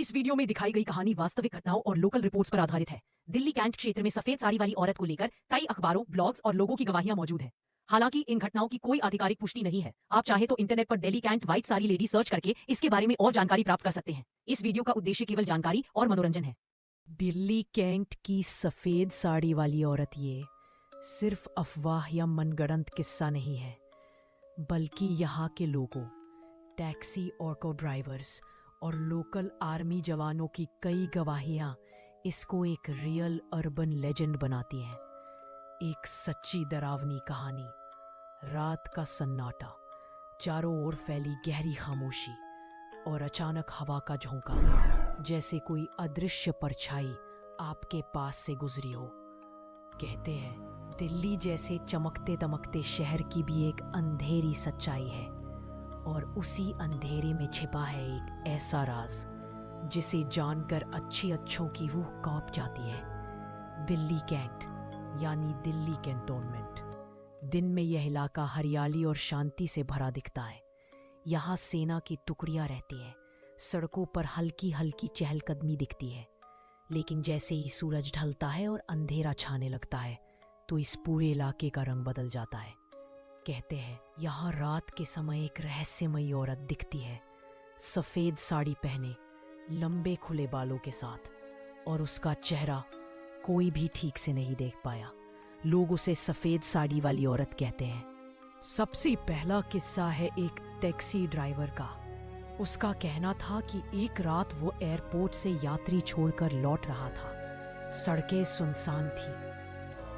इस वीडियो में दिखाई गई कहानी वास्तविक घटनाओं और लोकल रिपोर्ट्स पर आधारित है। दिल्ली कैंट क्षेत्र में सफेद साड़ी वाली औरत को लेकर कई अखबारों, ब्लॉग्स और लोगों की गवाहियां मौजूद हैं। हालांकि इन घटनाओं की कोई आधिकारिक पुष्टि नहीं है। आप चाहे तो इंटरनेट पर Delhi cantt white sari lady search करके इसके बारे में और जानकारी प्राप्त कर सकते हैं। इस वीडियो का उद्देश्य केवल जानकारी और मनोरंजन है। दिल्ली कैंट की सफेद साड़ी वाली औरत ये सिर्फ अफवाह या मनगढ़ंत किस्सा नहीं है, बल्कि यहाँ के लोगों, टैक्सी ऑटो ड्राइवर्स और लोकल आर्मी जवानों की कई गवाहियां इसको एक रियल अर्बन लेजेंड बनाती हैं। एक सच्ची डरावनी कहानी। रात का सन्नाटा, चारों ओर फैली गहरी खामोशी और अचानक हवा का झोंका, जैसे कोई अदृश्य परछाई आपके पास से गुजरी हो। कहते हैं दिल्ली जैसे चमकते दमकते शहर की भी एक अंधेरी सच्चाई है, और उसी अंधेरे में छिपा है एक ऐसा राज जिसे जानकर अच्छों की रूह कांप जाती है। दिल्ली कैंट यानी दिल्ली कैंटोनमेंट। दिन में यह इलाका हरियाली और शांति से भरा दिखता है। यहाँ सेना की टुकड़ियाँ रहती हैं, सड़कों पर हल्की हल्की चहलकदमी दिखती है। लेकिन जैसे ही सूरज ढलता है और अंधेरा छाने लगता है, तो इस पूरे इलाके का रंग बदल जाता है। कहते हैं यहाँ रात के समय एक रहस्यमयी औरत दिखती है, सफेद साड़ी पहने, लंबे खुले बालों के साथ, और उसका चेहरा कोई भी ठीक से नहीं देख पाया। लोग उसे सफेद साड़ी वाली औरत कहते हैं। सबसे पहला किस्सा है एक टैक्सी ड्राइवर का। उसका कहना था कि एक रात वो एयरपोर्ट से यात्री छोड़कर लौट रहा था। सड़कें सुनसान थी।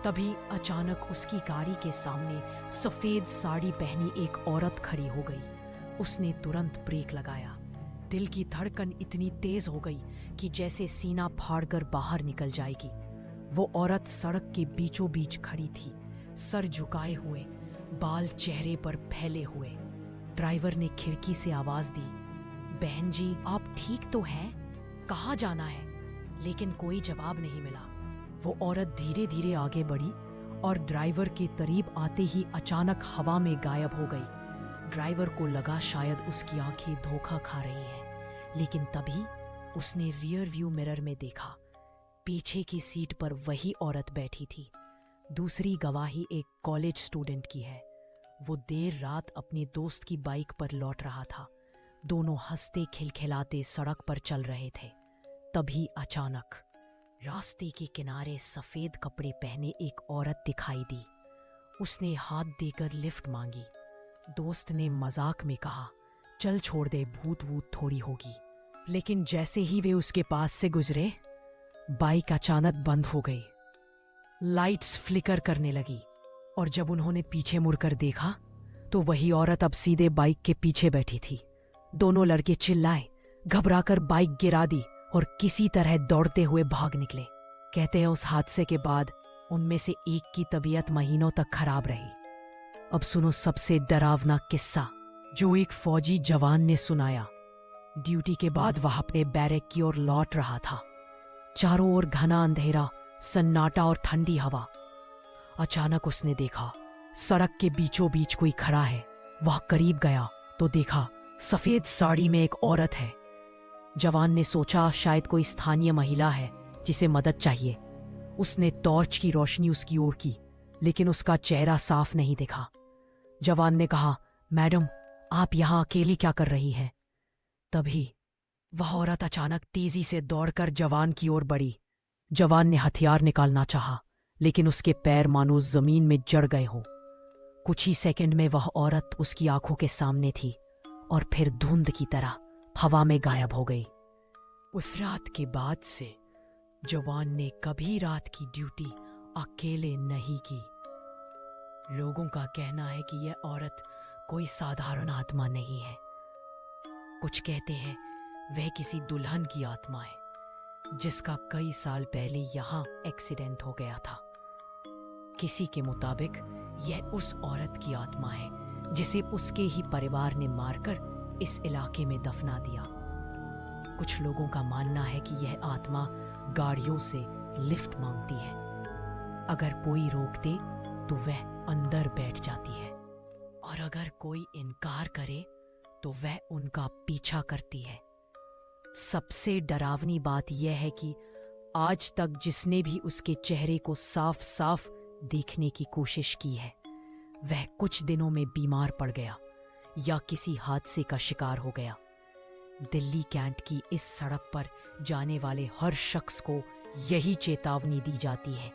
तभी अचानक उसकी गाड़ी के सामने सफेद साड़ी पहनी एक औरत खड़ी हो गई। उसने तुरंत ब्रेक लगाया। दिल की धड़कन इतनी तेज हो गई कि जैसे सीना फाड़कर बाहर निकल जाएगी। वो औरत सड़क के बीचों बीच खड़ी थी, सर झुकाए हुए, बाल चेहरे पर फैले हुए। ड्राइवर ने खिड़की से आवाज दी, बहन जी आप ठीक तो हैं? कहाँ जाना है? लेकिन कोई जवाब नहीं मिला। वो औरत धीरे धीरे आगे बढ़ी और ड्राइवर के करीब आते ही अचानक हवा में गायब हो गई। ड्राइवर को लगा शायद उसकी आंखें धोखा खा रही हैं, लेकिन तभी उसने रियर व्यू मिरर में देखा। पीछे की सीट पर वही औरत बैठी थी। दूसरी गवाही एक कॉलेज स्टूडेंट की है। वो देर रात अपने दोस्त की बाइक पर लौट रहा था। दोनों हंसते खिलखिलाते सड़क पर चल रहे थे। तभी अचानक रास्ते के किनारे सफेद कपड़े पहने एक औरत दिखाई दी। उसने हाथ देकर लिफ्ट मांगी। दोस्त ने मजाक में कहा, चल छोड़ दे, भूत वूत थोड़ी होगी। लेकिन जैसे ही वे उसके पास से गुजरे, बाइक अचानक बंद हो गई। लाइट्स फ्लिकर करने लगी, और जब उन्होंने पीछे मुड़कर देखा तो वही औरत अब सीधे बाइक के पीछे बैठी थी। दोनों लड़के चिल्लाए, घबराकर बाइक गिरा दी और किसी तरह दौड़ते हुए भाग निकले। कहते हैं उस हादसे के बाद उनमें से एक की तबीयत महीनों तक खराब रही। अब सुनो सबसे डरावना किस्सा जो एक फौजी जवान ने सुनाया। ड्यूटी के बाद वह अपने बैरक की ओर लौट रहा था। चारों ओर घना अंधेरा, सन्नाटा और ठंडी हवा। अचानक उसने देखा सड़क के बीचों बीच कोई खड़ा है। वह करीब गया तो देखा सफेद साड़ी में एक औरत है। जवान ने सोचा शायद कोई स्थानीय महिला है जिसे मदद चाहिए। उसने टॉर्च की रोशनी उसकी ओर की, लेकिन उसका चेहरा साफ नहीं दिखा। जवान ने कहा, मैडम आप यहाँ अकेली क्या कर रही हैं? तभी वह औरत अचानक तेजी से दौड़कर जवान की ओर बढ़ी। जवान ने हथियार निकालना चाहा, लेकिन उसके पैर मानो जमीन में जड़ गए हों। कुछ ही सेकंड में वह औरत उसकी आंखों के सामने थी और फिर धुंध की तरह हवा में गायब हो गई। उस रात के बाद से जवान ने कभी रात की ड्यूटी अकेले नहीं की। लोगों का कहना है कि यह औरत कोई साधारण आत्मा नहीं है। कुछ कहते हैं वह किसी दुल्हन की आत्मा है जिसका कई साल पहले यहाँ एक्सीडेंट हो गया था। किसी के मुताबिक यह उस औरत की आत्मा है जिसे उसके ही परिवार ने मारकर इस इलाके में दफना दिया। कुछ लोगों का मानना है कि यह आत्मा गाड़ियों से लिफ्ट मांगती है। अगर कोई रोक दे तो वह अंदर बैठ जाती है, और अगर कोई इनकार करे तो वह उनका पीछा करती है। सबसे डरावनी बात यह है कि आज तक जिसने भी उसके चेहरे को साफ साफ देखने की कोशिश की है, वह कुछ दिनों में बीमार पड़ गया या किसी हादसे का शिकार हो गया। दिल्ली कैंट की इस सड़क पर जाने वाले हर शख्स को यही चेतावनी दी जाती है,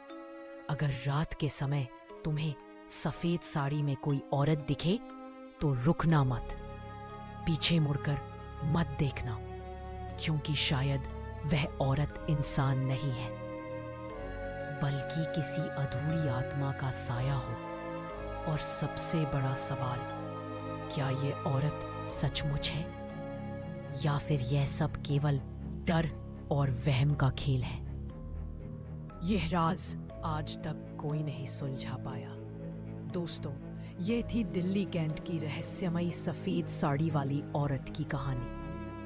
अगर रात के समय तुम्हें सफेद साड़ी में कोई औरत दिखे तो रुकना मत, पीछे मुड़कर मत देखना, क्योंकि शायद वह औरत इंसान नहीं है, बल्कि किसी अधूरी आत्मा का साया हो। और सबसे बड़ा सवाल, क्या ये औरत सचमुच है या फिर यह सब केवल डर और वहम का खेल है? यह राज आज तक कोई नहीं सुलझा पाया। दोस्तों, ये थी दिल्ली कैंट की रहस्यमयी सफेद साड़ी वाली औरत की कहानी।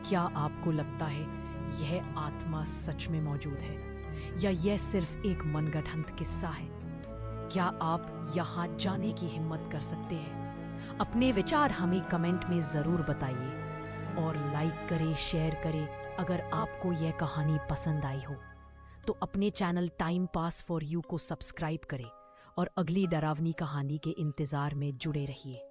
क्या आपको लगता है यह आत्मा सच में मौजूद है या यह सिर्फ एक मनगढ़ंत किस्सा है? क्या आप यहाँ जाने की हिम्मत कर सकते हैं? अपने विचार हमें कमेंट में जरूर बताइए और लाइक करें, शेयर करें। अगर आपको यह कहानी पसंद आई हो तो अपने channel time pass for you को सब्सक्राइब करें और अगली डरावनी कहानी के इंतजार में जुड़े रहिए।